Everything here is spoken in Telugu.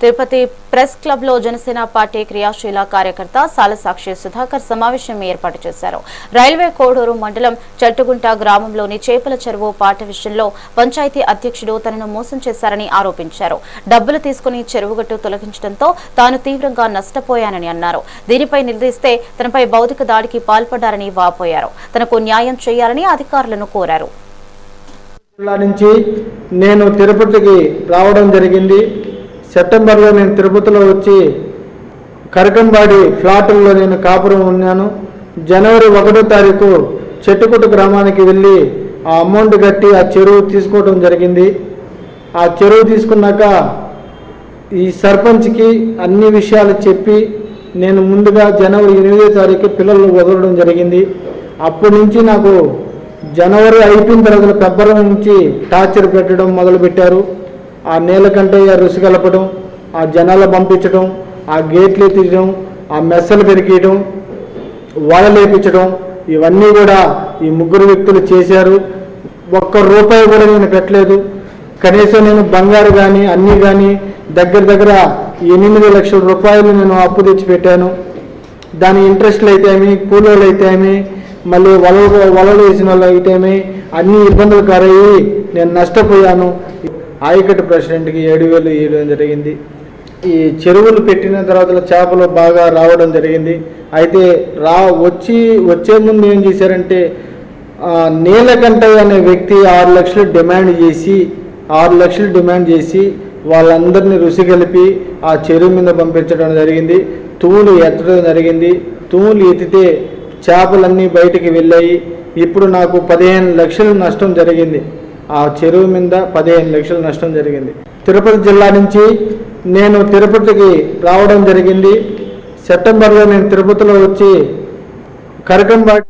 తిరుపతి ప్రెస్ క్లబ్ లో జనసేన పార్టీ క్రియాశీల కార్యకర్త సాలసాక్షి సుధాకర్ సమావేశం ఏర్పాటు చేశారు. రైల్వే కోడూరు మండలం చట్టుగుంట గ్రామంలోని చేపల చెరువు పాట విషయంలో పంచాయతీ అధ్యక్షుడు తనను మోసం చేశారని ఆరోపించారు. డబ్బులు తీసుకుని చెరువుగట్టు తొలగించడంతో తాను తీవ్రంగా నష్టపోయానని అన్నారు. దీనిపై నిలదీస్తే తనపై భౌతిక దాడికి పాల్పడ్డారని వాపోయారు. తనకు న్యాయం చేయాలని అధికారులను కోరారు. నేను తిరుపతికి రావడం జరిగింది. సెప్టెంబర్లో నేను తిరుపతిలో వచ్చి కరకంబాడి ఫ్లాటుల్లో నేను కాపురం ఉన్నాను. జనవరి 1వ తారీఖు చెట్టుకుట్టు గ్రామానికి వెళ్ళి ఆ అమౌంట్ కట్టి ఆ చెరువు తీసుకోవడం జరిగింది. ఆ చెరువు తీసుకున్నాక ఈ సర్పంచ్కి అన్ని విషయాలు చెప్పి నేను ముందుగా జనవరి 8వ తారీఖు పిల్లలను వదలడం జరిగింది. అప్పటి నుంచి నాకు జనవరి అయిపోయిన తర్వాత ఫిబ్రవరి నుంచి టార్చర్ పెట్టడం మొదలుపెట్టారు. ఆ నీలకంఠయ్య రుసి కలపడం, ఆ జనాలు పంపించడం, ఆ గేట్లు తీయడం, ఆ మెస్సలు పెరికేయడం, వడలేపించడం, ఇవన్నీ కూడా ఈ ముగ్గురు వ్యక్తులు చేశారు. ఒక్క రూపాయి కూడా నేను పెట్టలేదు. కనీసం నేను బంగారు కానీ అన్నీ కానీ దగ్గర 8 లక్షల రూపాయలు నేను అప్పు తెచ్చి పెట్టాను. దాని ఇంట్రెస్ట్లు అయితేమి, కూలీలు అయితేమి, మళ్ళీ వలలు వేసిన వాళ్ళు అయితేమి అన్ని ఇబ్బందులు కారయ్యి నేను నష్టపోయాను. ఆయకట్టు ప్రెసిడెంట్కి 7,000 ఇవ్వడం జరిగింది. ఈ చెరువులు పెట్టిన తర్వాత చేపలు బాగా రావడం జరిగింది. అయితే వచ్చే ముందు ఏం చేశారంటే నీలకంఠయ్య అనే వ్యక్తి 6 లక్షలు డిమాండ్ చేసి వాళ్ళందరినీ రుసి కలిపి ఆ చెరువు మీద పంపించడం జరిగింది. తూములు ఎత్తడం జరిగింది. తూములు ఎత్తితే చేపలన్నీ బయటికి వెళ్ళాయి. ఇప్పుడు నాకు 15 లక్షలు నష్టం జరిగింది. ఆ చెరువు మీద 15 లక్షల నష్టం జరిగింది. తిరుపతి జిల్లా నుంచి నేను తిరుపతికి రావడం జరిగింది. సెప్టెంబర్లో నేను తిరుపతిలో వచ్చి కరకంబాడి